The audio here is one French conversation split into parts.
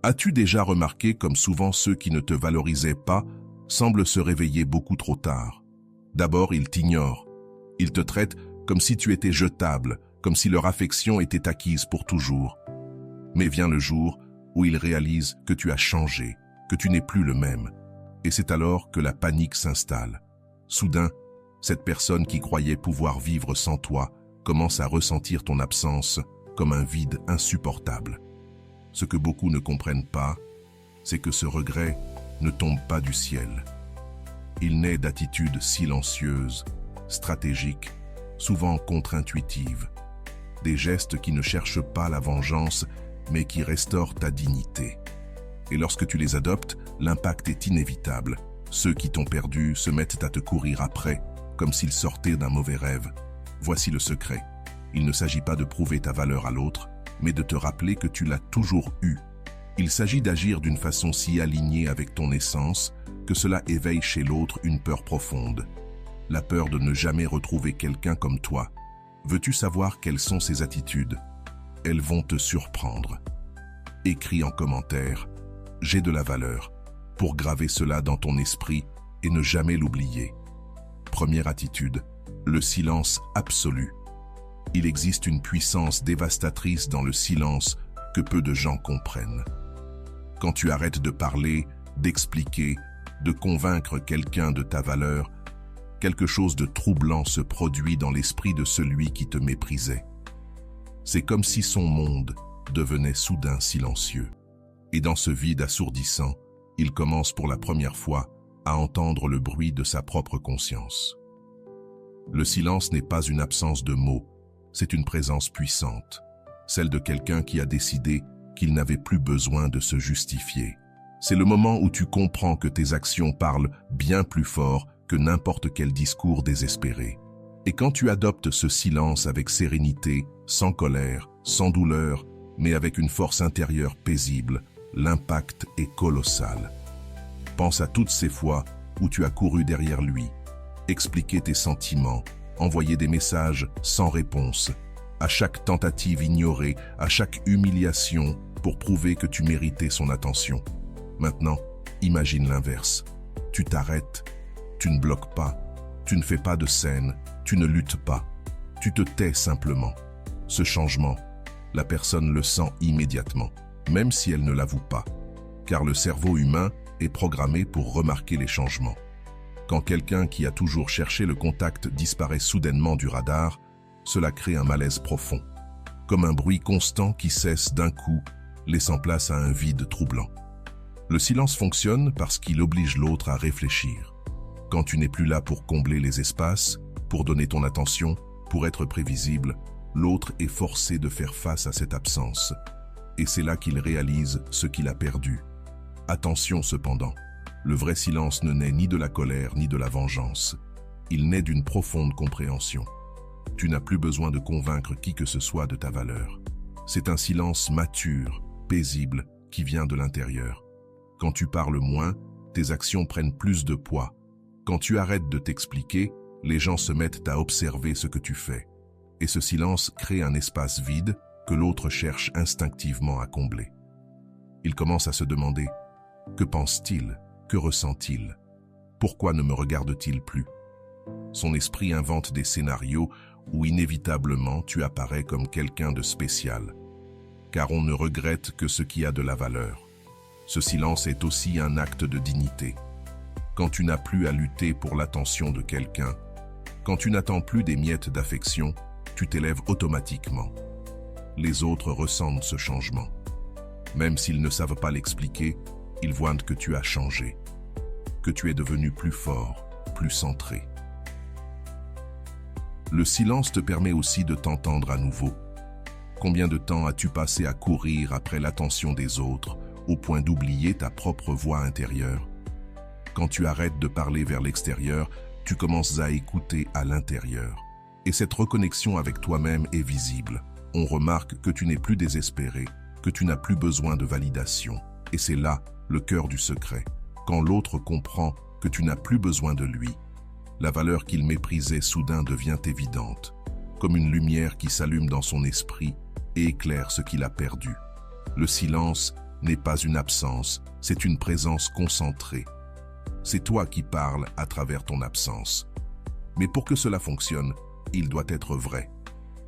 As-tu déjà remarqué comme souvent ceux qui ne te valorisaient pas semblent se réveiller beaucoup trop tard? D'abord, ils t'ignorent. Ils te traitent comme si tu étais jetable, comme si leur affection était acquise pour toujours. Mais vient le jour où ils réalisent que tu as changé, que tu n'es plus le même. Et c'est alors que la panique s'installe. Soudain, cette personne qui croyait pouvoir vivre sans toi commence à ressentir ton absence comme un vide insupportable. Ce que beaucoup ne comprennent pas, c'est que ce regret ne tombe pas du ciel. Il naît d'attitudes silencieuses, stratégiques, souvent contre-intuitives. Des gestes qui ne cherchent pas la vengeance, mais qui restaurent ta dignité. Et lorsque tu les adoptes, l'impact est inévitable. Ceux qui t'ont perdu se mettent à te courir après, comme s'ils sortaient d'un mauvais rêve. Voici le secret. Il ne s'agit pas de prouver ta valeur à l'autre, mais de te rappeler que tu l'as toujours eue. Il s'agit d'agir d'une façon si alignée avec ton essence que cela éveille chez l'autre une peur profonde. La peur de ne jamais retrouver quelqu'un comme toi. Veux-tu savoir quelles sont ces attitudes? Elles vont te surprendre. Écris en commentaire « J'ai de la valeur » pour graver cela dans ton esprit et ne jamais l'oublier. Première attitude, le silence absolu. Il existe une puissance dévastatrice dans le silence que peu de gens comprennent. Quand tu arrêtes de parler, d'expliquer, de convaincre quelqu'un de ta valeur, quelque chose de troublant se produit dans l'esprit de celui qui te méprisait. C'est comme si son monde devenait soudain silencieux. Et dans ce vide assourdissant, il commence pour la première fois à entendre le bruit de sa propre conscience. Le silence n'est pas une absence de mots, c'est une présence puissante, celle de quelqu'un qui a décidé qu'il n'avait plus besoin de se justifier. C'est le moment où tu comprends que tes actions parlent bien plus fort que n'importe quel discours désespéré. Et quand tu adoptes ce silence avec sérénité, sans colère, sans douleur, mais avec une force intérieure paisible, l'impact est colossal. Pense à toutes ces fois où tu as couru derrière lui, expliqué tes sentiments, envoyé des messages sans réponse, à chaque tentative ignorée, à chaque humiliation pour prouver que tu méritais son attention. Maintenant, imagine l'inverse. Tu t'arrêtes, tu ne bloques pas, tu ne fais pas de scène, tu ne luttes pas. Tu te tais simplement. Ce changement, la personne le sent immédiatement, même si elle ne l'avoue pas, car le cerveau humain est programmé pour remarquer les changements. Quand quelqu'un qui a toujours cherché le contact disparaît soudainement du radar, cela crée un malaise profond, comme un bruit constant qui cesse d'un coup, laissant place à un vide troublant. Le silence fonctionne parce qu'il oblige l'autre à réfléchir. Quand tu n'es plus là pour combler les espaces, pour donner ton attention, pour être prévisible, l'autre est forcé de faire face à cette absence. Et c'est là qu'il réalise ce qu'il a perdu. Attention cependant, le vrai silence ne naît ni de la colère ni de la vengeance. Il naît d'une profonde compréhension. Tu n'as plus besoin de convaincre qui que ce soit de ta valeur. C'est un silence mature, paisible, qui vient de l'intérieur. Quand tu parles moins, tes actions prennent plus de poids. Quand tu arrêtes de t'expliquer, les gens se mettent à observer ce que tu fais. Et ce silence crée un espace vide que l'autre cherche instinctivement à combler. Il commence à se demander « Que pense-t-il ? Que ressent-il ? Pourquoi ne me regarde-t-il plus ?» Son esprit invente des scénarios où inévitablement tu apparais comme quelqu'un de spécial. Car on ne regrette que ce qui a de la valeur. Ce silence est aussi un acte de dignité. Quand tu n'as plus à lutter pour l'attention de quelqu'un, quand tu n'attends plus des miettes d'affection, tu t'élèves automatiquement. Les autres ressentent ce changement. Même s'ils ne savent pas l'expliquer, ils voient que tu as changé, que tu es devenu plus fort, plus centré. Le silence te permet aussi de t'entendre à nouveau. Combien de temps as-tu passé à courir après l'attention des autres, au point d'oublier ta propre voix intérieure? Quand tu arrêtes de parler vers l'extérieur, tu commences à écouter à l'intérieur. Et cette reconnexion avec toi-même est visible. On remarque que tu n'es plus désespéré, que tu n'as plus besoin de validation. Et c'est là le cœur du secret. Quand l'autre comprend que tu n'as plus besoin de lui, la valeur qu'il méprisait soudain devient évidente, comme une lumière qui s'allume dans son esprit et éclaire ce qu'il a perdu. Le silence n'est pas une absence, c'est une présence concentrée. C'est toi qui parles à travers ton absence. Mais pour que cela fonctionne, il doit être vrai.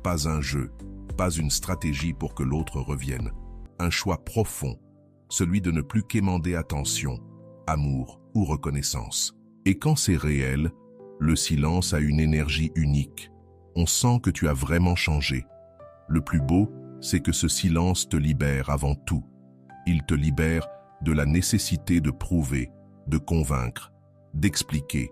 Pas un jeu, pas une stratégie pour que l'autre revienne. Un choix profond, celui de ne plus quémander attention, amour ou reconnaissance. Et quand c'est réel, le silence a une énergie unique. On sent que tu as vraiment changé. Le plus beau, c'est que ce silence te libère avant tout. Il te libère de la nécessité de prouver, de convaincre, d'expliquer.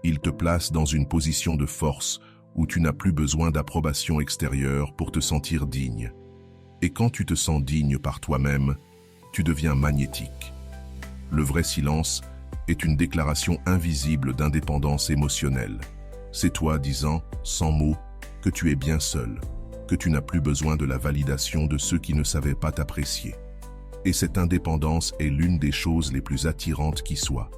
Il te place dans une position de force où tu n'as plus besoin d'approbation extérieure pour te sentir digne. Et quand tu te sens digne par toi-même, tu deviens magnétique. Le vrai silence est une déclaration invisible d'indépendance émotionnelle. C'est toi disant, sans mots, que tu es bien seul, que tu n'as plus besoin de la validation de ceux qui ne savaient pas t'apprécier. Et cette indépendance est l'une des choses les plus attirantes qui soient.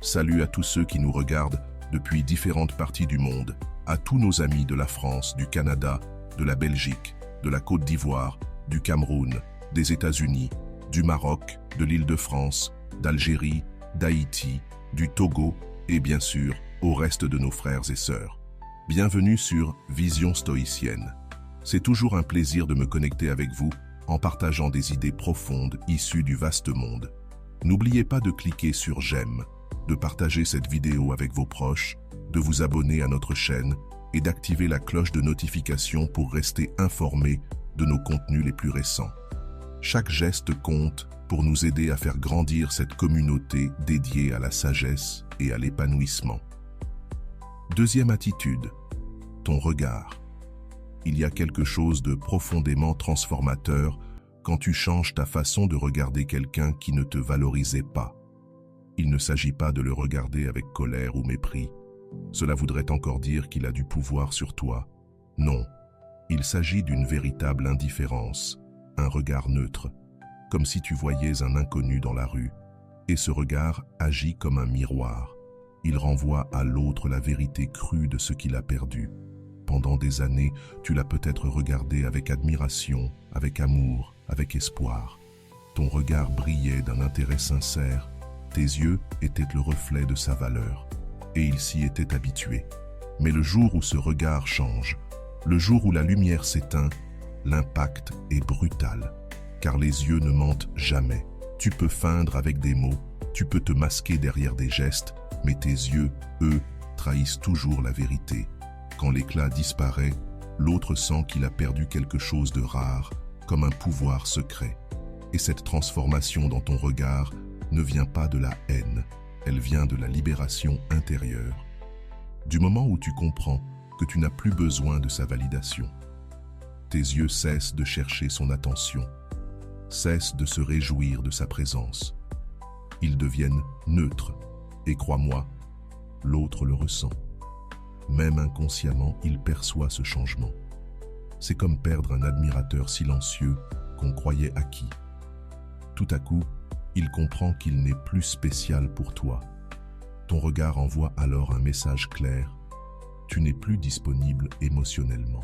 Salut à tous ceux qui nous regardent depuis différentes parties du monde, à tous nos amis de la France, du Canada, de la Belgique, de la Côte d'Ivoire, du Cameroun, des États-Unis, du Maroc, de l'Île-de-France, d'Algérie, d'Haïti, du Togo et bien sûr au reste de nos frères et sœurs. Bienvenue sur Vision Stoïcienne. C'est toujours un plaisir de me connecter avec vous en partageant des idées profondes issues du vaste monde. N'oubliez pas de cliquer sur j'aime, de partager cette vidéo avec vos proches, de vous abonner à notre chaîne et d'activer la cloche de notification pour rester informé de nos contenus les plus récents. Chaque geste compte pour nous aider à faire grandir cette communauté dédiée à la sagesse et à l'épanouissement. Deuxième attitude, ton regard. Il y a quelque chose de profondément transformateur quand tu changes ta façon de regarder quelqu'un qui ne te valorisait pas. Il ne s'agit pas de le regarder avec colère ou mépris. Cela voudrait encore dire qu'il a du pouvoir sur toi. Non, il s'agit d'une véritable indifférence, un regard neutre, comme si tu voyais un inconnu dans la rue. Et ce regard agit comme un miroir. Il renvoie à l'autre la vérité crue de ce qu'il a perdu. Pendant des années, tu l'as peut-être regardé avec admiration, avec amour, avec espoir. Ton regard brillait d'un intérêt sincère. Tes yeux étaient le reflet de sa valeur. Et il s'y était habitué. Mais le jour où ce regard change, le jour où la lumière s'éteint, l'impact est brutal. Car les yeux ne mentent jamais. Tu peux feindre avec des mots, tu peux te masquer derrière des gestes, mais tes yeux, eux, trahissent toujours la vérité. Quand l'éclat disparaît, l'autre sent qu'il a perdu quelque chose de rare, comme un pouvoir secret. Et cette transformation dans ton regard ne vient pas de la haine, elle vient de la libération intérieure. Du moment où tu comprends que tu n'as plus besoin de sa validation, tes yeux cessent de chercher son attention, cessent de se réjouir de sa présence. Ils deviennent neutres, et crois-moi, l'autre le ressent. Même inconsciemment, il perçoit ce changement. C'est comme perdre un admirateur silencieux qu'on croyait acquis. Tout à coup, il comprend qu'il n'est plus spécial pour toi. Ton regard envoie alors un message clair. Tu n'es plus disponible émotionnellement.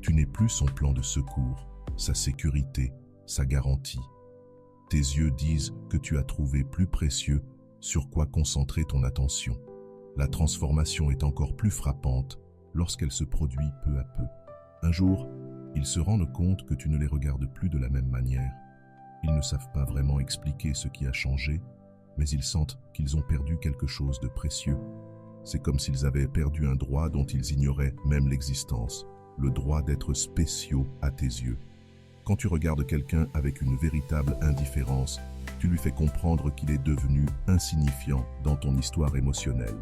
Tu n'es plus son plan de secours, sa sécurité, sa garantie. Tes yeux disent que tu as trouvé plus précieux sur quoi concentrer ton attention. La transformation est encore plus frappante lorsqu'elle se produit peu à peu. Un jour, ils se rendent compte que tu ne les regardes plus de la même manière. Ils ne savent pas vraiment expliquer ce qui a changé, mais ils sentent qu'ils ont perdu quelque chose de précieux. C'est comme s'ils avaient perdu un droit dont ils ignoraient même l'existence, le droit d'être spéciaux à tes yeux. Quand tu regardes quelqu'un avec une véritable indifférence, tu lui fais comprendre qu'il est devenu insignifiant dans ton histoire émotionnelle.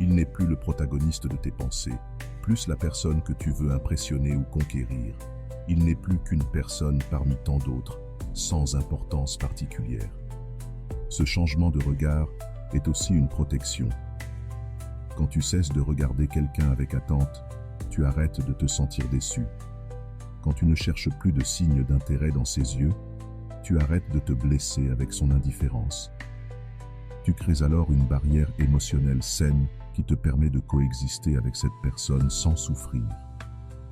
Il n'est plus le protagoniste de tes pensées, plus la personne que tu veux impressionner ou conquérir. Il n'est plus qu'une personne parmi tant d'autres, sans importance particulière. Ce changement de regard est aussi une protection. Quand tu cesses de regarder quelqu'un avec attente, tu arrêtes de te sentir déçu. Quand tu ne cherches plus de signes d'intérêt dans ses yeux, tu arrêtes de te blesser avec son indifférence. Tu crées alors une barrière émotionnelle saine qui te permet de coexister avec cette personne sans souffrir.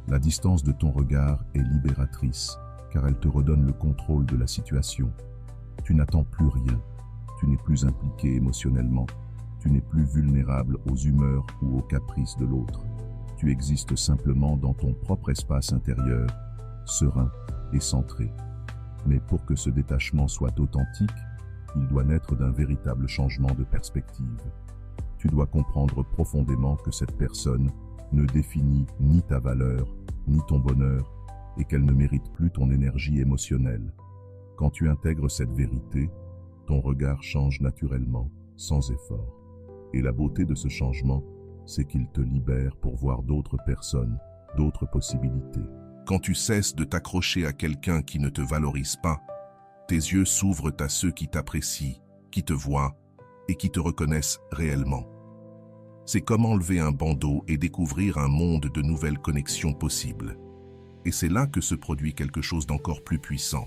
La distance de ton regard est libératrice, car elle te redonne le contrôle de la situation. Tu n'attends plus rien. Tu n'es plus impliqué émotionnellement. Tu n'es plus vulnérable aux humeurs ou aux caprices de l'autre. Tu existes simplement dans ton propre espace intérieur, serein et centré. Mais pour que ce détachement soit authentique, il doit naître d'un véritable changement de perspective. Tu dois comprendre profondément que cette personne ne définit ni ta valeur, ni ton bonheur, et qu'elle ne mérite plus ton énergie émotionnelle. Quand tu intègres cette vérité, ton regard change naturellement, sans effort. Et la beauté de ce changement, c'est qu'il te libère pour voir d'autres personnes, d'autres possibilités. Quand tu cesses de t'accrocher à quelqu'un qui ne te valorise pas, tes yeux s'ouvrent à ceux qui t'apprécient, qui te voient et qui te reconnaissent réellement. C'est comme enlever un bandeau et découvrir un monde de nouvelles connexions possibles. Et c'est là que se produit quelque chose d'encore plus puissant.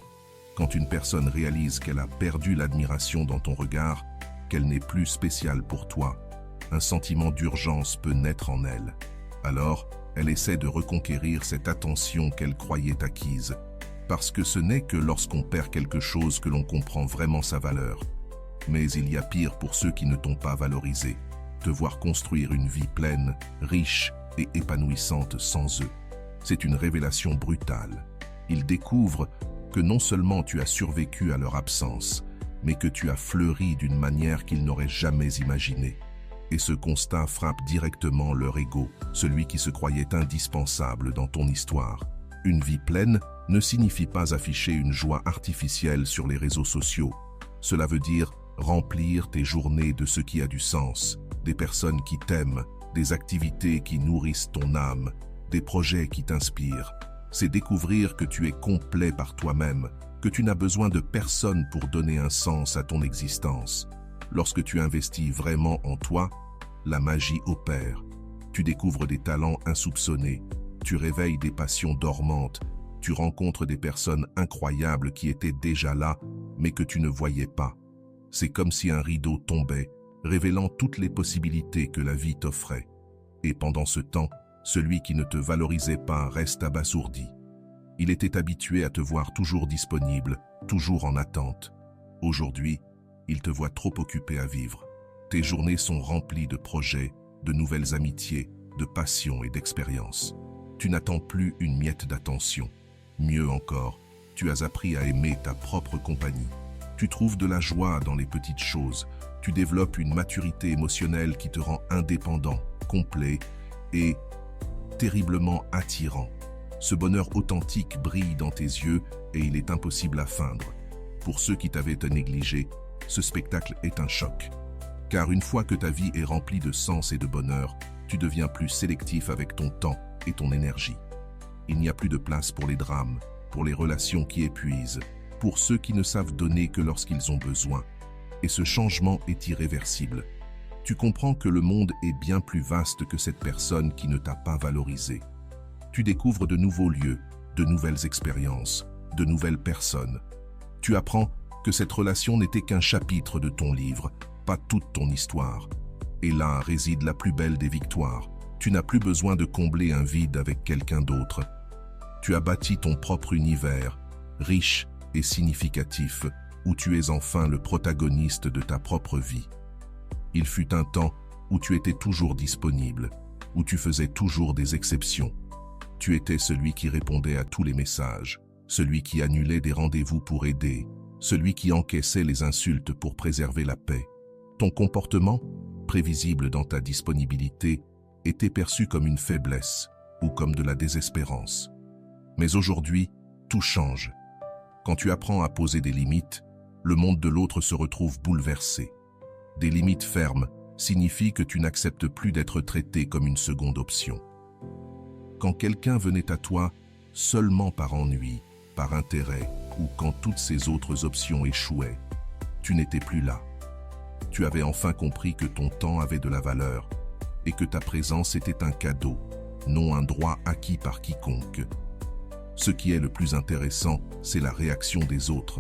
Quand une personne réalise qu'elle a perdu l'admiration dans ton regard, qu'elle n'est plus spéciale pour toi, un sentiment d'urgence peut naître en elle. Alors, elle essaie de reconquérir cette attention qu'elle croyait acquise. Parce que ce n'est que lorsqu'on perd quelque chose que l'on comprend vraiment sa valeur. Mais il y a pire pour ceux qui ne t'ont pas valorisé. Te voir construire une vie pleine, riche et épanouissante sans eux. C'est une révélation brutale. Ils découvrent que non seulement tu as survécu à leur absence, mais que tu as fleuri d'une manière qu'ils n'auraient jamais imaginée. Et ce constat frappe directement leur ego, celui qui se croyait indispensable dans ton histoire. Une vie pleine ne signifie pas afficher une joie artificielle sur les réseaux sociaux. Cela veut dire remplir tes journées de ce qui a du sens, des personnes qui t'aiment, des activités qui nourrissent ton âme, des projets qui t'inspirent. C'est découvrir que tu es complet par toi-même, que tu n'as besoin de personne pour donner un sens à ton existence. Lorsque tu investis vraiment en toi, la magie opère. Tu découvres des talents insoupçonnés, tu réveilles des passions dormantes, tu rencontres des personnes incroyables qui étaient déjà là, mais que tu ne voyais pas. C'est comme si un rideau tombait, révélant toutes les possibilités que la vie t'offrait. Et pendant ce temps, celui qui ne te valorisait pas reste abasourdi. Il était habitué à te voir toujours disponible, toujours en attente. Aujourd'hui, il te voit trop occupé à vivre. Tes journées sont remplies de projets, de nouvelles amitiés, de passions et d'expériences. Tu n'attends plus une miette d'attention. Mieux encore, tu as appris à aimer ta propre compagnie. Tu trouves de la joie dans les petites choses. Tu développes une maturité émotionnelle qui te rend indépendant, complet et terriblement attirant. Ce bonheur authentique brille dans tes yeux et il est impossible à feindre. Pour ceux qui t'avaient négligé, ce spectacle est un choc. Car une fois que ta vie est remplie de sens et de bonheur, tu deviens plus sélectif avec ton temps et ton énergie. Il n'y a plus de place pour les drames, pour les relations qui épuisent, pour ceux qui ne savent donner que lorsqu'ils ont besoin. Et ce changement est irréversible. Tu comprends que le monde est bien plus vaste que cette personne qui ne t'a pas valorisé. Tu découvres de nouveaux lieux, de nouvelles expériences, de nouvelles personnes. Tu apprends que cette relation n'était qu'un chapitre de ton livre, pas toute ton histoire. Et là réside la plus belle des victoires. Tu n'as plus besoin de combler un vide avec quelqu'un d'autre. Tu as bâti ton propre univers, riche et significatif, où tu es enfin le protagoniste de ta propre vie. Il fut un temps où tu étais toujours disponible, où tu faisais toujours des exceptions. Tu étais celui qui répondait à tous les messages, celui qui annulait des rendez-vous pour aider, celui qui encaissait les insultes pour préserver la paix. Ton comportement, prévisible dans ta disponibilité, était perçu comme une faiblesse ou comme de la désespérance. Mais aujourd'hui, tout change. Quand tu apprends à poser des limites, le monde de l'autre se retrouve bouleversé. Des limites fermes signifient que tu n'acceptes plus d'être traité comme une seconde option. Quand quelqu'un venait à toi seulement par ennui, par intérêt ou quand toutes ces autres options échouaient, tu n'étais plus là. Tu avais enfin compris que ton temps avait de la valeur et que ta présence était un cadeau, non un droit acquis par quiconque. Ce qui est le plus intéressant, c'est la réaction des autres.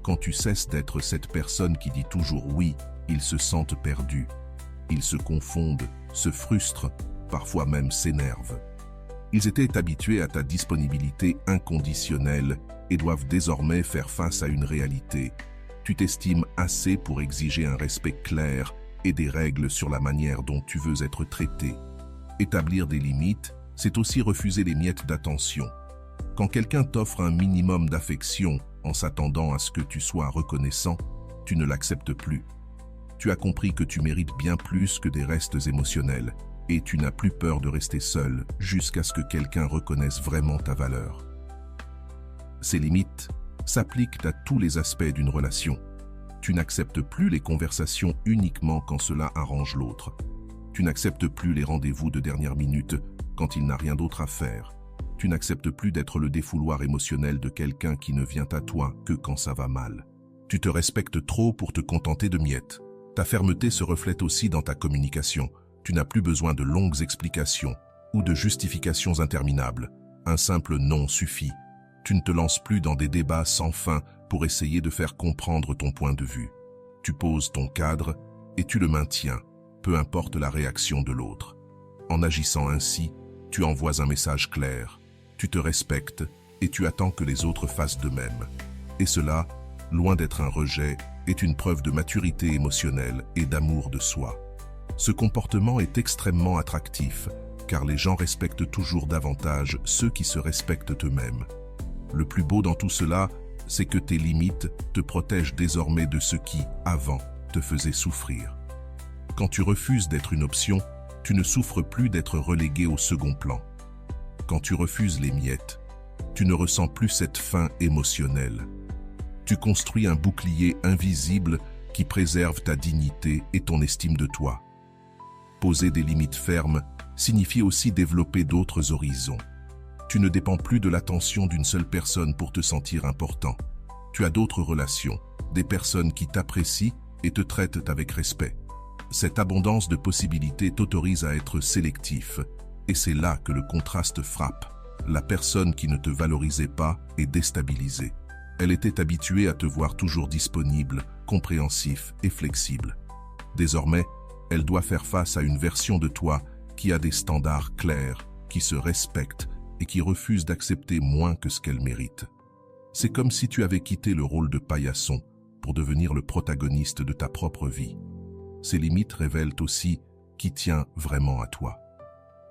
Quand tu cesses d'être cette personne qui dit toujours oui, ils se sentent perdus. Ils se confondent, se frustrent, parfois même s'énervent. Ils étaient habitués à ta disponibilité inconditionnelle et doivent désormais faire face à une réalité. Tu t'estimes assez pour exiger un respect clair et des règles sur la manière dont tu veux être traité. Établir des limites, c'est aussi refuser les miettes d'attention. Quand quelqu'un t'offre un minimum d'affection en s'attendant à ce que tu sois reconnaissant, tu ne l'acceptes plus. Tu as compris que tu mérites bien plus que des restes émotionnels et tu n'as plus peur de rester seul jusqu'à ce que quelqu'un reconnaisse vraiment ta valeur. Ces limites s'appliquent à tous les aspects d'une relation. Tu n'acceptes plus les conversations uniquement quand cela arrange l'autre. Tu n'acceptes plus les rendez-vous de dernière minute quand il n'a rien d'autre à faire. Tu n'acceptes plus d'être le défouloir émotionnel de quelqu'un qui ne vient à toi que quand ça va mal. Tu te respectes trop pour te contenter de miettes. Ta fermeté se reflète aussi dans ta communication. Tu n'as plus besoin de longues explications ou de justifications interminables. Un simple non suffit. Tu ne te lances plus dans des débats sans fin pour essayer de faire comprendre ton point de vue. Tu poses ton cadre et tu le maintiens, peu importe la réaction de l'autre. En agissant ainsi, tu envoies un message clair. Tu te respectes et tu attends que les autres fassent de même. Et cela, loin d'être un rejet, est une preuve de maturité émotionnelle et d'amour de soi. Ce comportement est extrêmement attractif, car les gens respectent toujours davantage ceux qui se respectent eux-mêmes. Le plus beau dans tout cela, c'est que tes limites te protègent désormais de ce qui, avant, te faisait souffrir. Quand tu refuses d'être une option, tu ne souffres plus d'être relégué au second plan. Quand tu refuses les miettes, tu ne ressens plus cette faim émotionnelle. Tu construis un bouclier invisible qui préserve ta dignité et ton estime de toi. Poser des limites fermes signifie aussi développer d'autres horizons. Tu ne dépends plus de l'attention d'une seule personne pour te sentir important. Tu as d'autres relations, des personnes qui t'apprécient et te traitent avec respect. Cette abondance de possibilités t'autorise à être sélectif, et c'est là que le contraste frappe. La personne qui ne te valorisait pas est déstabilisée. Elle était habituée à te voir toujours disponible, compréhensif et flexible. Désormais, elle doit faire face à une version de toi qui a des standards clairs, qui se respecte et qui refuse d'accepter moins que ce qu'elle mérite. C'est comme si tu avais quitté le rôle de paillasson pour devenir le protagoniste de ta propre vie. Ces limites révèlent aussi qui tient vraiment à toi.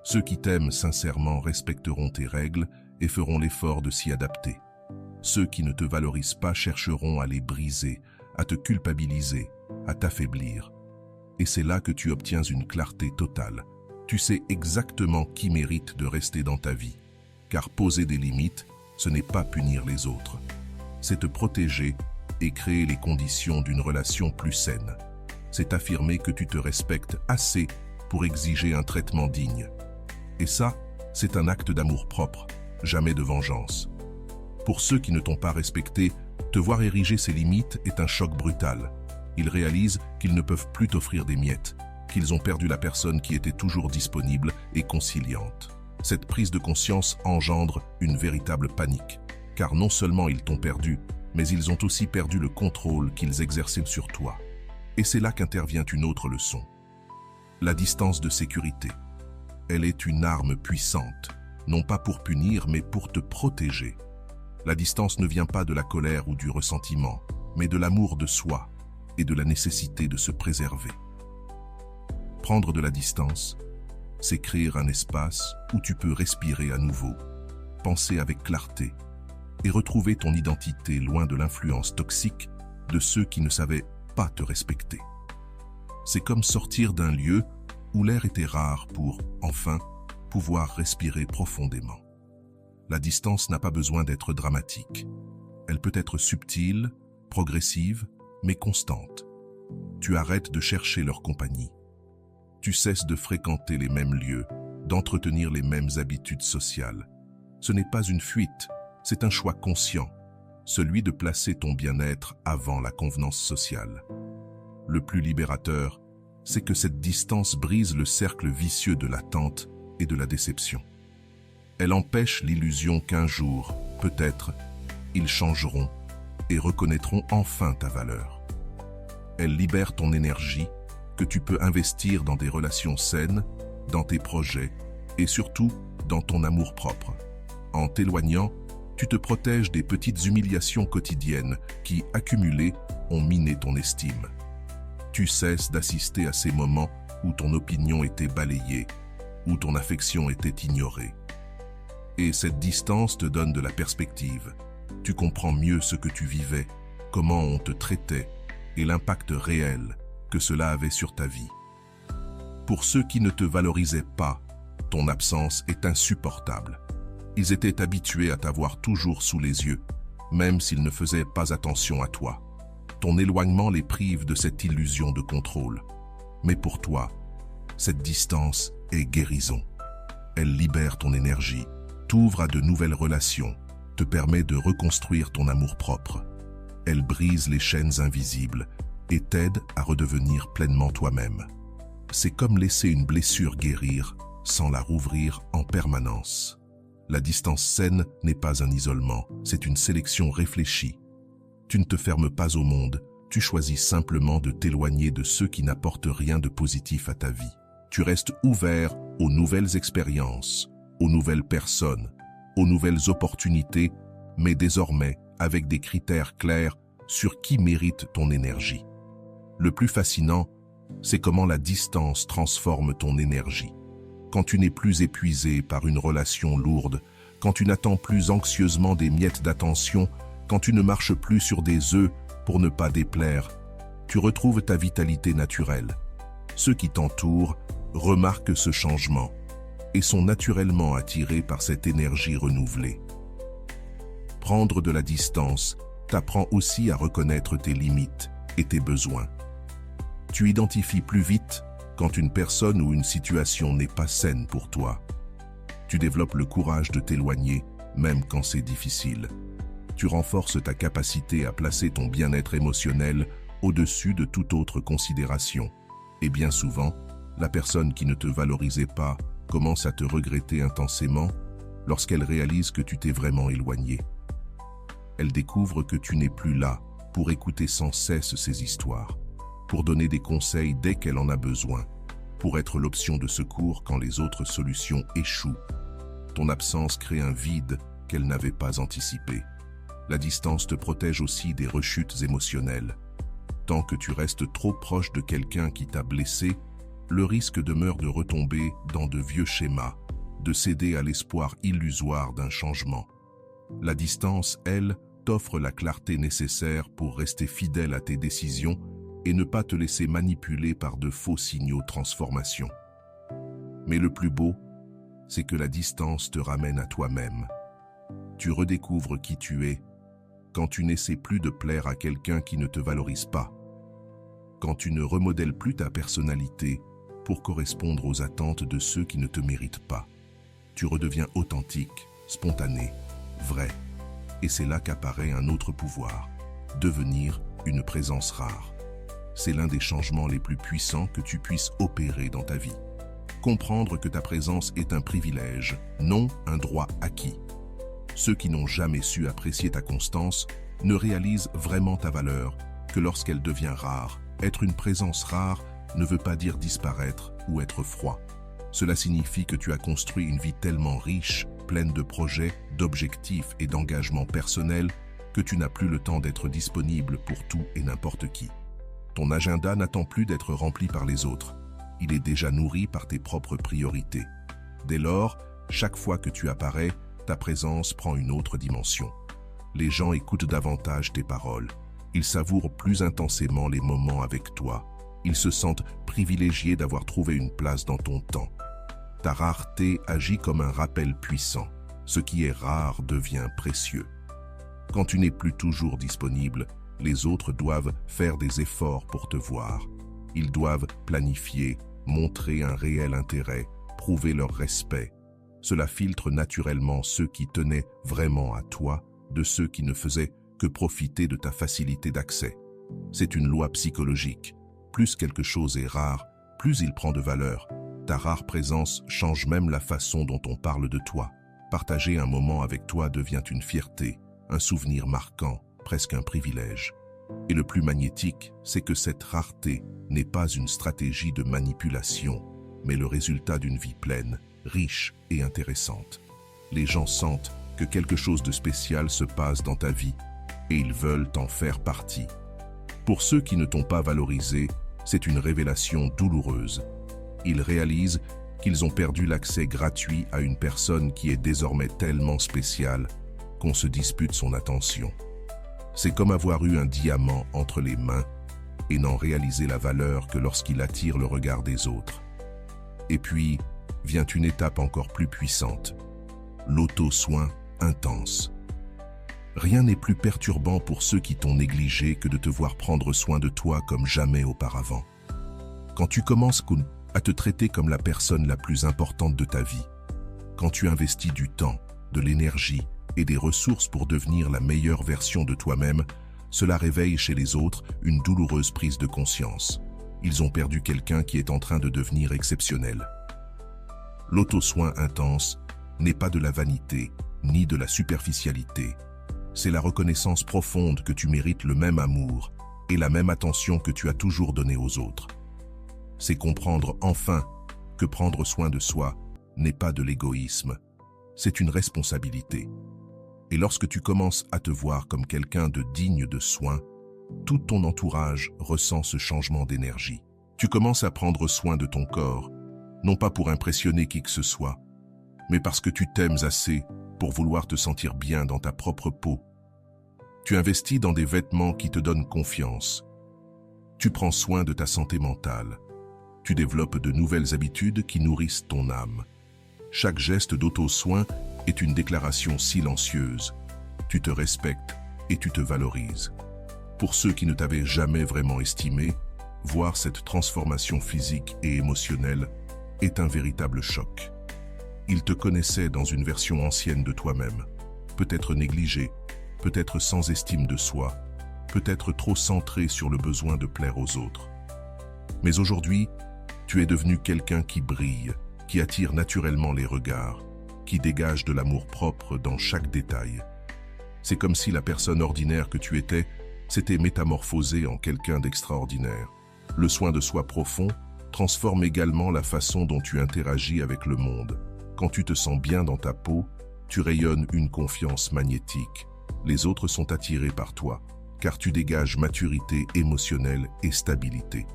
Ceux qui t'aiment sincèrement respecteront tes règles et feront l'effort de s'y adapter. Ceux qui ne te valorisent pas chercheront à les briser, à te culpabiliser, à t'affaiblir. Et c'est là que tu obtiens une clarté totale. Tu sais exactement qui mérite de rester dans ta vie. Car poser des limites, ce n'est pas punir les autres. C'est te protéger et créer les conditions d'une relation plus saine. C'est affirmer que tu te respectes assez pour exiger un traitement digne. Et ça, c'est un acte d'amour-propre, jamais de vengeance. Pour ceux qui ne t'ont pas respecté, te voir ériger ces limites est un choc brutal. Ils réalisent qu'ils ne peuvent plus t'offrir des miettes, qu'ils ont perdu la personne qui était toujours disponible et conciliante. Cette prise de conscience engendre une véritable panique, car non seulement ils t'ont perdu, mais ils ont aussi perdu le contrôle qu'ils exerçaient sur toi. Et c'est là qu'intervient une autre leçon. La distance de sécurité. Elle est une arme puissante, non pas pour punir, mais pour te protéger. La distance ne vient pas de la colère ou du ressentiment, mais de l'amour de soi et de la nécessité de se préserver. Prendre de la distance, c'est créer un espace où tu peux respirer à nouveau, penser avec clarté et retrouver ton identité loin de l'influence toxique de ceux qui ne savaient pas te respecter. C'est comme sortir d'un lieu où l'air était rare pour, enfin, pouvoir respirer profondément. La distance n'a pas besoin d'être dramatique. Elle peut être subtile, progressive, mais constante. Tu arrêtes de chercher leur compagnie. Tu cesses de fréquenter les mêmes lieux, d'entretenir les mêmes habitudes sociales. Ce n'est pas une fuite, c'est un choix conscient, celui de placer ton bien-être avant la convenance sociale. Le plus libérateur, c'est que cette distance brise le cercle vicieux de l'attente et de la déception. Elle empêche l'illusion qu'un jour, peut-être, ils changeront et reconnaîtront enfin ta valeur. Elle libère ton énergie que tu peux investir dans des relations saines, dans tes projets et surtout dans ton amour-propre. En t'éloignant, Tu te protèges des petites humiliations quotidiennes qui, accumulées, ont miné ton estime. Tu cesses d'assister à ces moments où ton opinion était balayée, où ton affection était ignorée. Et cette distance te donne de la perspective. Tu comprends mieux ce que tu vivais, comment on te traitait et l'impact réel que cela avait sur ta vie. Pour ceux qui ne te valorisaient pas, ton absence est insupportable. Ils étaient habitués à t'avoir toujours sous les yeux, même s'ils ne faisaient pas attention à toi. Ton éloignement les prive de cette illusion de contrôle. Mais pour toi, cette distance est guérison. Elle libère ton énergie, t'ouvre à de nouvelles relations, te permet de reconstruire ton amour-propre. Elle brise les chaînes invisibles et t'aide à redevenir pleinement toi-même. C'est comme laisser une blessure guérir sans la rouvrir en permanence. La distance saine n'est pas un isolement, c'est une sélection réfléchie. Tu ne te fermes pas au monde, tu choisis simplement de t'éloigner de ceux qui n'apportent rien de positif à ta vie. Tu restes ouvert aux nouvelles expériences, aux nouvelles personnes, aux nouvelles opportunités, mais désormais avec des critères clairs sur qui mérite ton énergie. Le plus fascinant, c'est comment la distance transforme ton énergie. Quand tu n'es plus épuisé par une relation lourde, quand tu n'attends plus anxieusement des miettes d'attention, quand tu ne marches plus sur des œufs pour ne pas déplaire, tu retrouves ta vitalité naturelle. Ceux qui t'entourent remarquent ce changement et sont naturellement attirés par cette énergie renouvelée. Prendre de la distance t'apprend aussi à reconnaître tes limites et tes besoins. Tu identifies plus vite quand une personne ou une situation n'est pas saine pour toi. Tu développes le courage de t'éloigner, même quand c'est difficile. Tu renforces ta capacité à placer ton bien-être émotionnel au-dessus de toute autre considération. Et bien souvent, la personne qui ne te valorisait pas commence à te regretter intensément lorsqu'elle réalise que tu t'es vraiment éloigné. Elle découvre que tu n'es plus là pour écouter sans cesse ses histoires, pour donner des conseils dès qu'elle en a besoin, pour être l'option de secours quand les autres solutions échouent. Ton absence crée un vide qu'elle n'avait pas anticipé. La distance te protège aussi des rechutes émotionnelles. Tant que tu restes trop proche de quelqu'un qui t'a blessé, le risque demeure de retomber dans de vieux schémas, de céder à l'espoir illusoire d'un changement. La distance, elle, t'offre la clarté nécessaire pour rester fidèle à tes décisions et ne pas te laisser manipuler par de faux signaux de transformation. Mais le plus beau, c'est que la distance te ramène à toi-même. Tu redécouvres qui tu es quand tu n'essaies plus de plaire à quelqu'un qui ne te valorise pas, quand tu ne remodèles plus ta personnalité pour correspondre aux attentes de ceux qui ne te méritent pas. Tu redeviens authentique, spontané, vrai. Et c'est là qu'apparaît un autre pouvoir, devenir une présence rare. C'est l'un des changements les plus puissants que tu puisses opérer dans ta vie. Comprendre que ta présence est un privilège, non un droit acquis. Ceux qui n'ont jamais su apprécier ta constance ne réalisent vraiment ta valeur que lorsqu'elle devient rare. Être une présence rare ne veut pas dire disparaître ou être froid. Cela signifie que tu as construit une vie tellement riche, pleine de projets, d'objectifs et d'engagements personnels que tu n'as plus le temps d'être disponible pour tout et n'importe qui. Ton agenda n'attend plus d'être rempli par les autres. Il est déjà nourri par tes propres priorités. Dès lors, chaque fois que tu apparais, ta présence prend une autre dimension. Les gens écoutent davantage tes paroles. Ils savourent plus intensément les moments avec toi. Ils se sentent privilégiés d'avoir trouvé une place dans ton temps. Ta rareté agit comme un rappel puissant. Ce qui est rare devient précieux. Quand tu n'es plus toujours disponible, les autres doivent faire des efforts pour te voir. Ils doivent planifier, montrer un réel intérêt, prouver leur respect. Cela filtre naturellement ceux qui tenaient vraiment à toi de ceux qui ne faisaient que profiter de ta facilité d'accès. C'est une loi psychologique. Plus quelque chose est rare, plus il prend de valeur. Ta rare présence change même la façon dont on parle de toi. Partager un moment avec toi devient une fierté, un souvenir marquant, presque un privilège. Et le plus magnétique, c'est que cette rareté n'est pas une stratégie de manipulation, mais le résultat d'une vie pleine, riche et intéressante. Les gens sentent que quelque chose de spécial se passe dans ta vie et ils veulent en faire partie. Pour ceux qui ne t'ont pas valorisé, c'est une révélation douloureuse. Ils réalisent qu'ils ont perdu l'accès gratuit à une personne qui est désormais tellement spéciale qu'on se dispute son attention. C'est comme avoir eu un diamant entre les mains et n'en réaliser la valeur que lorsqu'il attire le regard des autres. Et puis, vient une étape encore plus puissante, l'auto-soin intense. Rien n'est plus perturbant pour ceux qui t'ont négligé que de te voir prendre soin de toi comme jamais auparavant. Quand tu commences à te traiter comme la personne la plus importante de ta vie, quand tu investis du temps, de l'énergie et des ressources pour devenir la meilleure version de toi-même, cela réveille chez les autres une douloureuse prise de conscience. Ils ont perdu quelqu'un qui est en train de devenir exceptionnel. L'auto-soin intense n'est pas de la vanité, ni de la superficialité. C'est la reconnaissance profonde que tu mérites le même amour et la même attention que tu as toujours donné aux autres. C'est comprendre enfin que prendre soin de soi n'est pas de l'égoïsme, c'est une responsabilité. Et lorsque tu commences à te voir comme quelqu'un de digne de soin, tout ton entourage ressent ce changement d'énergie. Tu commences à prendre soin de ton corps, non pas pour impressionner qui que ce soit, mais parce que tu t'aimes assez pour vouloir te sentir bien dans ta propre peau. Tu investis dans des vêtements qui te donnent confiance. Tu prends soin de ta santé mentale. Tu développes de nouvelles habitudes qui nourrissent ton âme. Chaque geste d'auto-soin est une déclaration silencieuse. Tu te respectes et tu te valorises. Pour ceux qui ne t'avaient jamais vraiment estimé, voir cette transformation physique et émotionnelle est un véritable choc. Ils te connaissaient dans une version ancienne de toi-même, peut-être négligée, peut-être sans estime de soi, peut-être trop centré sur le besoin de plaire aux autres. Mais aujourd'hui, tu es devenu quelqu'un qui brille, qui attire naturellement les regards, qui dégage de l'amour-propre dans chaque détail. C'est comme si la personne ordinaire que tu étais s'était métamorphosée en quelqu'un d'extraordinaire. Le soin de soi profond transforme également la façon dont tu interagis avec le monde. Quand tu te sens bien dans ta peau, tu rayonnes une confiance magnétique. Les autres sont attirés par toi, car tu dégages maturité émotionnelle et stabilité.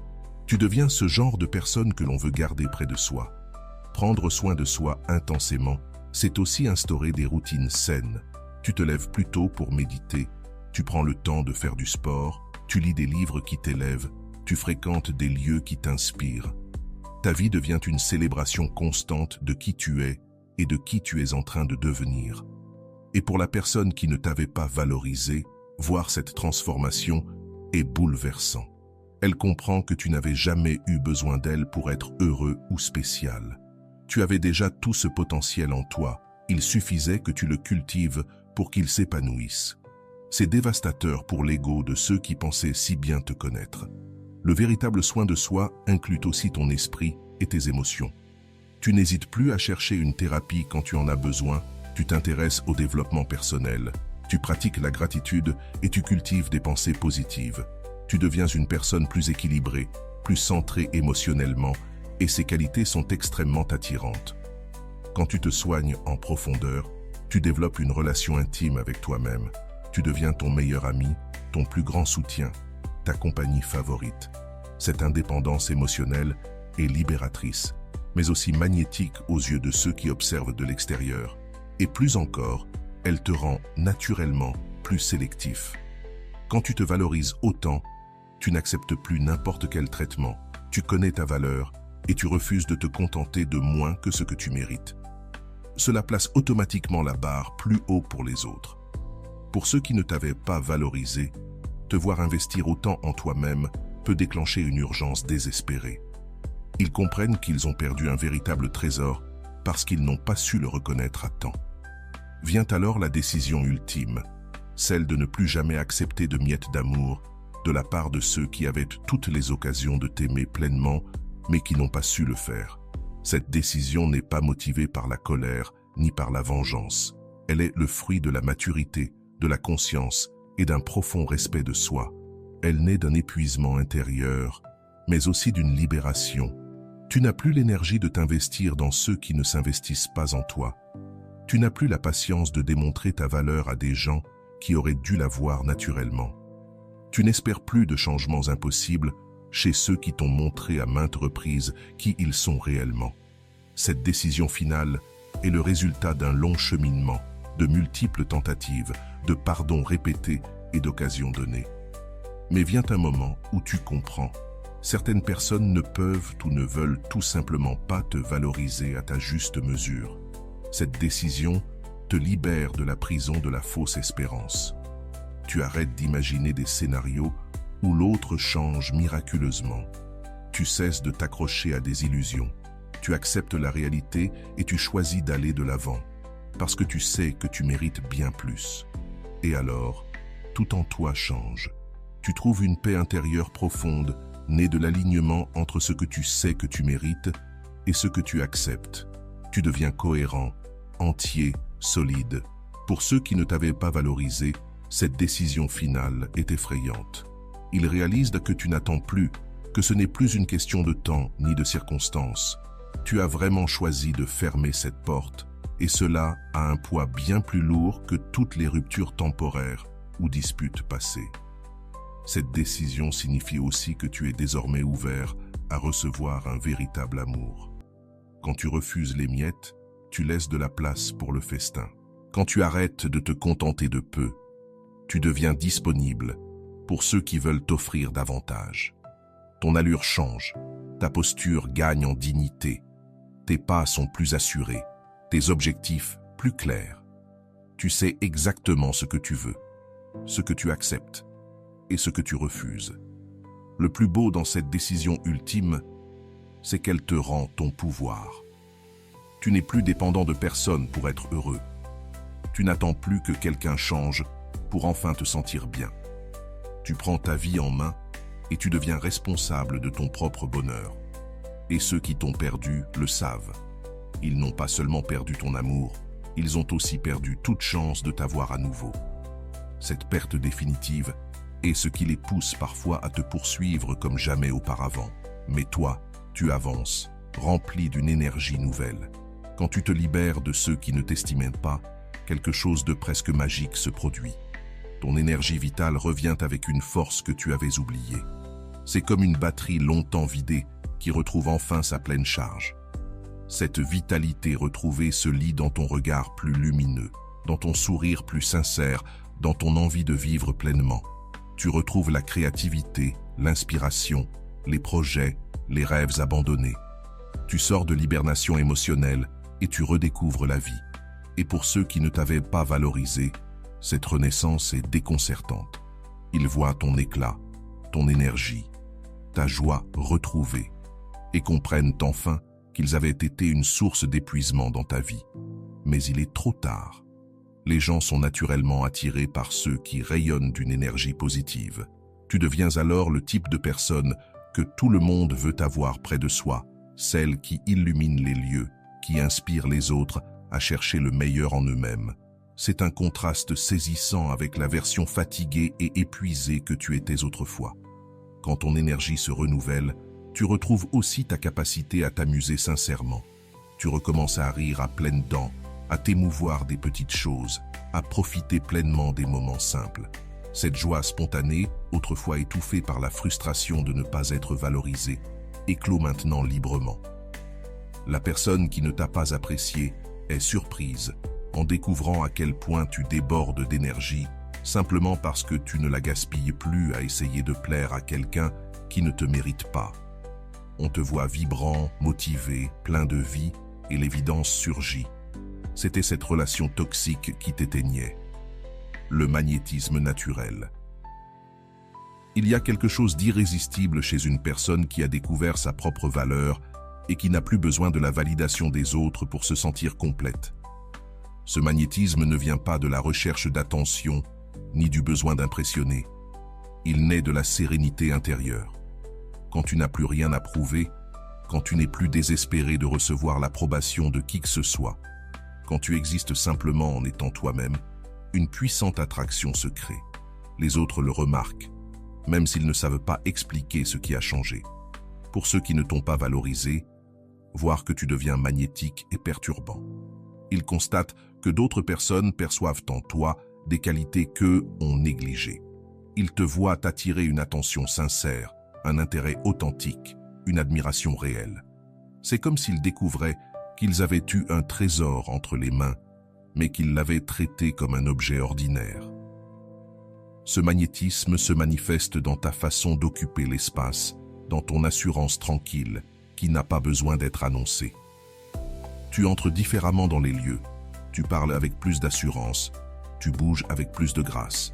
Tu deviens ce genre de personne que l'on veut garder près de soi. Prendre soin de soi intensément, c'est aussi instaurer des routines saines. Tu te lèves plus tôt pour méditer, tu prends le temps de faire du sport, tu lis des livres qui t'élèvent, tu fréquentes des lieux qui t'inspirent. Ta vie devient une célébration constante de qui tu es et de qui tu es en train de devenir. Et pour la personne qui ne t'avait pas valorisé, voir cette transformation est bouleversant. Elle comprend que tu n'avais jamais eu besoin d'elle pour être heureux ou spécial. Tu avais déjà tout ce potentiel en toi, il suffisait que tu le cultives pour qu'il s'épanouisse. C'est dévastateur pour l'ego de ceux qui pensaient si bien te connaître. Le véritable soin de soi inclut aussi ton esprit et tes émotions. Tu n'hésites plus à chercher une thérapie quand tu en as besoin, tu t'intéresses au développement personnel, tu pratiques la gratitude et tu cultives des pensées positives. Tu deviens une personne plus équilibrée, plus centrée émotionnellement, et ces qualités sont extrêmement attirantes. Quand tu te soignes en profondeur, tu développes une relation intime avec toi-même. Tu deviens ton meilleur ami, ton plus grand soutien, ta compagnie favorite. Cette indépendance émotionnelle est libératrice, mais aussi magnétique aux yeux de ceux qui observent de l'extérieur. Et plus encore, elle te rend naturellement plus sélectif. Quand tu te valorises autant, tu n'acceptes plus n'importe quel traitement. Tu connais ta valeur et tu refuses de te contenter de moins que ce que tu mérites. Cela place automatiquement la barre plus haut pour les autres. Pour ceux qui ne t'avaient pas valorisé, te voir investir autant en toi-même peut déclencher une urgence désespérée. Ils comprennent qu'ils ont perdu un véritable trésor parce qu'ils n'ont pas su le reconnaître à temps. Vient alors la décision ultime, celle de ne plus jamais accepter de miettes d'amour de la part de ceux qui avaient toutes les occasions de t'aimer pleinement, mais qui n'ont pas su le faire. Cette décision n'est pas motivée par la colère ni par la vengeance. Elle est le fruit de la maturité, de la conscience et d'un profond respect de soi. Elle naît d'un épuisement intérieur, mais aussi d'une libération. Tu n'as plus l'énergie de t'investir dans ceux qui ne s'investissent pas en toi. Tu n'as plus la patience de démontrer ta valeur à des gens qui auraient dû la voir naturellement. Tu n'espères plus de changements impossibles chez ceux qui t'ont montré à maintes reprises qui ils sont réellement. Cette décision finale est le résultat d'un long cheminement, de multiples tentatives, de pardons répétés et d'occasions données. Mais vient un moment où tu comprends. Certaines personnes ne peuvent ou ne veulent tout simplement pas te valoriser à ta juste mesure. Cette décision te libère de la prison de la fausse espérance. Tu arrêtes d'imaginer des scénarios où l'autre change miraculeusement. Tu cesses de t'accrocher à des illusions. Tu acceptes la réalité et tu choisis d'aller de l'avant, parce que tu sais que tu mérites bien plus. Et alors, tout en toi change. Tu trouves une paix intérieure profonde, née de l'alignement entre ce que tu sais que tu mérites et ce que tu acceptes. Tu deviens cohérent, entier, solide. Pour ceux qui ne t'avaient pas valorisé, cette décision finale est effrayante. Ils réalisent que tu n'attends plus, que ce n'est plus une question de temps ni de circonstances. Tu as vraiment choisi de fermer cette porte, et cela a un poids bien plus lourd que toutes les ruptures temporaires ou disputes passées. Cette décision signifie aussi que tu es désormais ouvert à recevoir un véritable amour. Quand tu refuses les miettes, tu laisses de la place pour le festin. Quand tu arrêtes de te contenter de peu, tu deviens disponible pour ceux qui veulent t'offrir davantage. Ton allure change, ta posture gagne en dignité, tes pas sont plus assurés, tes objectifs plus clairs. Tu sais exactement ce que tu veux, ce que tu acceptes et ce que tu refuses. Le plus beau dans cette décision ultime, c'est qu'elle te rend ton pouvoir. Tu n'es plus dépendant de personne pour être heureux. Tu n'attends plus que quelqu'un change pour enfin te sentir bien. Tu prends ta vie en main et tu deviens responsable de ton propre bonheur. Et ceux qui t'ont perdu le savent. Ils n'ont pas seulement perdu ton amour, ils ont aussi perdu toute chance de t'avoir à nouveau. Cette perte définitive est ce qui les pousse parfois à te poursuivre comme jamais auparavant. Mais toi, tu avances, rempli d'une énergie nouvelle. Quand tu te libères de ceux qui ne t'estimaient pas, quelque chose de presque magique se produit. Ton énergie vitale revient avec une force que tu avais oubliée. C'est comme une batterie longtemps vidée qui retrouve enfin sa pleine charge. Cette vitalité retrouvée se lit dans ton regard plus lumineux, dans ton sourire plus sincère, dans ton envie de vivre pleinement. Tu retrouves la créativité, l'inspiration, les projets, les rêves abandonnés. Tu sors de l'hibernation émotionnelle et tu redécouvres la vie. Et pour ceux qui ne t'avaient pas valorisé, cette renaissance est déconcertante. Ils voient ton éclat, ton énergie, ta joie retrouvée, et comprennent enfin qu'ils avaient été une source d'épuisement dans ta vie. Mais il est trop tard. Les gens sont naturellement attirés par ceux qui rayonnent d'une énergie positive. Tu deviens alors le type de personne que tout le monde veut avoir près de soi, celle qui illumine les lieux, qui inspire les autres à chercher le meilleur en eux-mêmes. C'est un contraste saisissant avec la version fatiguée et épuisée que tu étais autrefois. Quand ton énergie se renouvelle, tu retrouves aussi ta capacité à t'amuser sincèrement. Tu recommences à rire à pleines dents, à t'émouvoir des petites choses, à profiter pleinement des moments simples. Cette joie spontanée, autrefois étouffée par la frustration de ne pas être valorisée, éclot maintenant librement. La personne qui ne t'a pas apprécié est surprise en découvrant à quel point tu débordes d'énergie, simplement parce que tu ne la gaspilles plus à essayer de plaire à quelqu'un qui ne te mérite pas. On te voit vibrant, motivé, plein de vie, et l'évidence surgit. C'était cette relation toxique qui t'éteignait. Le magnétisme naturel. Il y a quelque chose d'irrésistible chez une personne qui a découvert sa propre valeur et qui n'a plus besoin de la validation des autres pour se sentir complète. Ce magnétisme ne vient pas de la recherche d'attention, ni du besoin d'impressionner. Il naît de la sérénité intérieure. Quand tu n'as plus rien à prouver, quand tu n'es plus désespéré de recevoir l'approbation de qui que ce soit, quand tu existes simplement en étant toi-même, une puissante attraction se crée. Les autres le remarquent, même s'ils ne savent pas expliquer ce qui a changé. Pour ceux qui ne t'ont pas valorisé, voir que tu deviens magnétique est perturbant. Ils constatent que d'autres personnes perçoivent en toi des qualités qu'eux ont négligées. Ils te voient t'attirer une attention sincère, un intérêt authentique, une admiration réelle. C'est comme s'ils découvraient qu'ils avaient eu un trésor entre les mains, mais qu'ils l'avaient traité comme un objet ordinaire. Ce magnétisme se manifeste dans ta façon d'occuper l'espace, dans ton assurance tranquille, qui n'a pas besoin d'être annoncée. Tu entres différemment dans les lieux, tu parles avec plus d'assurance, tu bouges avec plus de grâce.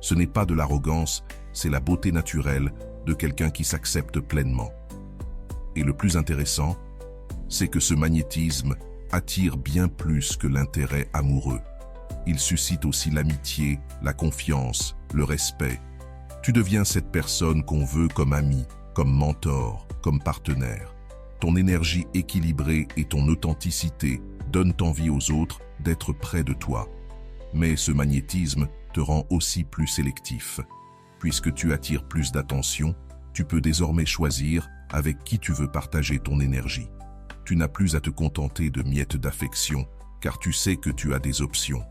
Ce n'est pas de l'arrogance, c'est la beauté naturelle de quelqu'un qui s'accepte pleinement. Et le plus intéressant, c'est que ce magnétisme attire bien plus que l'intérêt amoureux. Il suscite aussi l'amitié, la confiance, le respect. Tu deviens cette personne qu'on veut comme ami, comme mentor, comme partenaire. Ton énergie équilibrée et ton authenticité donnent envie aux autres d'être près de toi. Mais ce magnétisme te rend aussi plus sélectif. Puisque tu attires plus d'attention, tu peux désormais choisir avec qui tu veux partager ton énergie. Tu n'as plus à te contenter de miettes d'affection, car tu sais que tu as des options.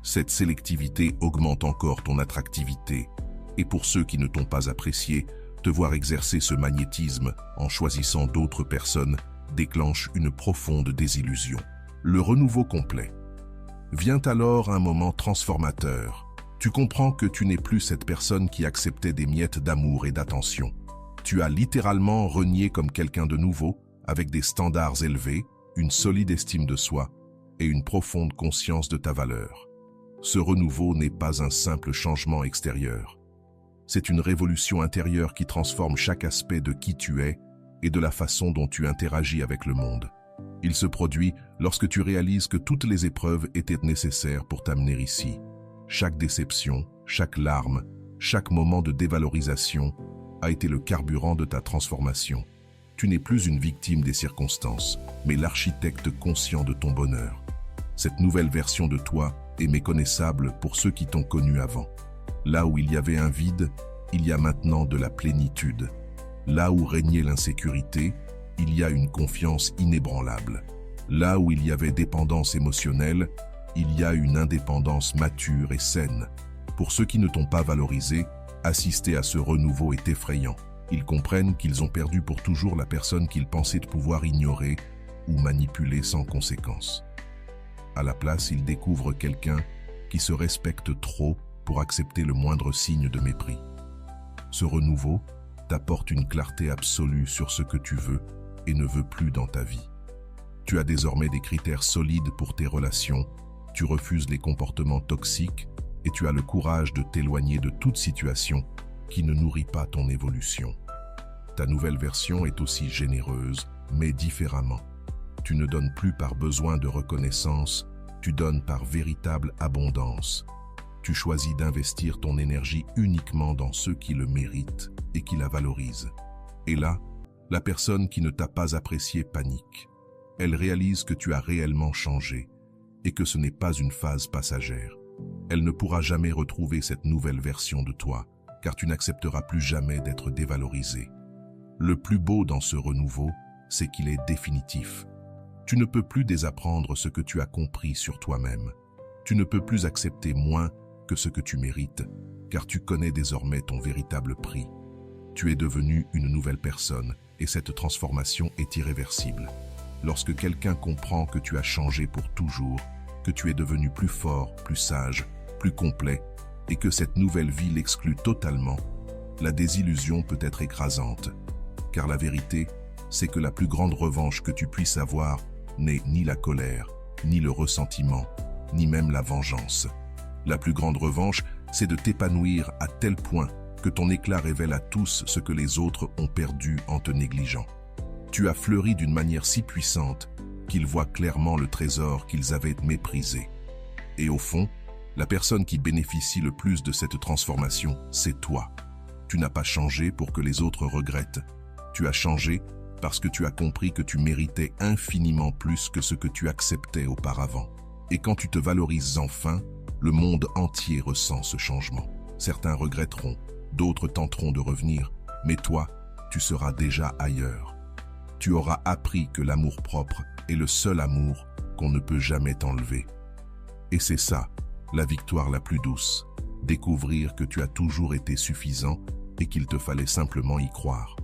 Cette sélectivité augmente encore ton attractivité. Et pour ceux qui ne t'ont pas apprécié, te voir exercer ce magnétisme en choisissant d'autres personnes déclenche une profonde désillusion. Le renouveau complet. Vient alors un moment transformateur. Tu comprends que tu n'es plus cette personne qui acceptait des miettes d'amour et d'attention. Tu as littéralement renié comme quelqu'un de nouveau, avec des standards élevés, une solide estime de soi et une profonde conscience de ta valeur. Ce renouveau n'est pas un simple changement extérieur. C'est une révolution intérieure qui transforme chaque aspect de qui tu es et de la façon dont tu interagis avec le monde. Il se produit lorsque tu réalises que toutes les épreuves étaient nécessaires pour t'amener ici. Chaque déception, chaque larme, chaque moment de dévalorisation a été le carburant de ta transformation. Tu n'es plus une victime des circonstances, mais l'architecte conscient de ton bonheur. Cette nouvelle version de toi est méconnaissable pour ceux qui t'ont connu avant. Là où il y avait un vide, il y a maintenant de la plénitude. Là où régnait l'insécurité, il y a une confiance inébranlable. Là où il y avait dépendance émotionnelle, il y a une indépendance mature et saine. Pour ceux qui ne t'ont pas valorisé, assister à ce renouveau est effrayant. Ils comprennent qu'ils ont perdu pour toujours la personne qu'ils pensaient pouvoir ignorer ou manipuler sans conséquence. À la place, ils découvrent quelqu'un qui se respecte trop pour accepter le moindre signe de mépris. Ce renouveau t'apporte une clarté absolue sur ce que tu veux et ne veux plus dans ta vie. Tu as désormais des critères solides pour tes relations, tu refuses les comportements toxiques et tu as le courage de t'éloigner de toute situation qui ne nourrit pas ton évolution. Ta nouvelle version est aussi généreuse, mais différemment. Tu ne donnes plus par besoin de reconnaissance, tu donnes par véritable abondance. Tu choisis d'investir ton énergie uniquement dans ceux qui le méritent et qui la valorisent. Et là, la personne qui ne t'a pas apprécié panique. Elle réalise que tu as réellement changé et que ce n'est pas une phase passagère. Elle ne pourra jamais retrouver cette nouvelle version de toi, car tu n'accepteras plus jamais d'être dévalorisé. Le plus beau dans ce renouveau, c'est qu'il est définitif. Tu ne peux plus désapprendre ce que tu as compris sur toi-même. Tu ne peux plus accepter moins que ce que tu mérites, car tu connais désormais ton véritable prix. Tu es devenu une nouvelle personne, et cette transformation est irréversible. Lorsque quelqu'un comprend que tu as changé pour toujours, que tu es devenu plus fort, plus sage, plus complet, et que cette nouvelle vie l'exclut totalement, la désillusion peut être écrasante. Car la vérité, c'est que la plus grande revanche que tu puisses avoir n'est ni la colère, ni le ressentiment, ni même la vengeance. La plus grande revanche, c'est de t'épanouir à tel point que ton éclat révèle à tous ce que les autres ont perdu en te négligeant. Tu as fleuri d'une manière si puissante qu'ils voient clairement le trésor qu'ils avaient méprisé. Et au fond, la personne qui bénéficie le plus de cette transformation, c'est toi. Tu n'as pas changé pour que les autres regrettent. Tu as changé parce que tu as compris que tu méritais infiniment plus que ce que tu acceptais auparavant. Et quand tu te valorises enfin, le monde entier ressent ce changement. Certains regretteront, d'autres tenteront de revenir, mais toi, tu seras déjà ailleurs. Tu auras appris que l'amour-propre est le seul amour qu'on ne peut jamais t'enlever. Et c'est ça, la victoire la plus douce. Découvrir que tu as toujours été suffisant et qu'il te fallait simplement y croire.